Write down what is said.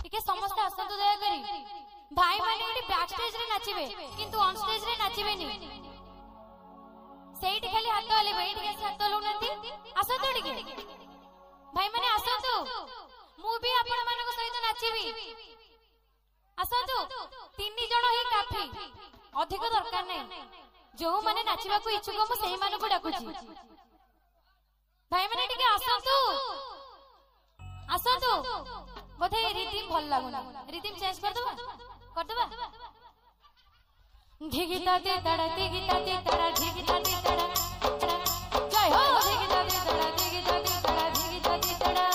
टिके समस्त आसतु दया करी भाई माने एटी बैक स्टेज रे नाचिबे किंतु ऑन स्टेज रे नाचिबेनी सेठी खाली हाथ हलेबे एटी के हाथ हलौनंती आसतु टिके भाई माने आसतु मु भी आपण मानको सहित नाचिबी आसतु तीन जण ही काफी अधिक दरकार नै जो माने नाचिबा को इच्छुक मु सेही मानको डाकुची भाई माने टिके आसतु आसतु बोधे रिदिम भल लागुना रिदिम चेंज कर दबा ढिगिता ते तड़ा ढिगिता ते तड़ा ढिगिता ते तड़ा जय हो ढिगिता ते तड़ा ढिगिता ते तड़ा ढिगिता ते तड़ा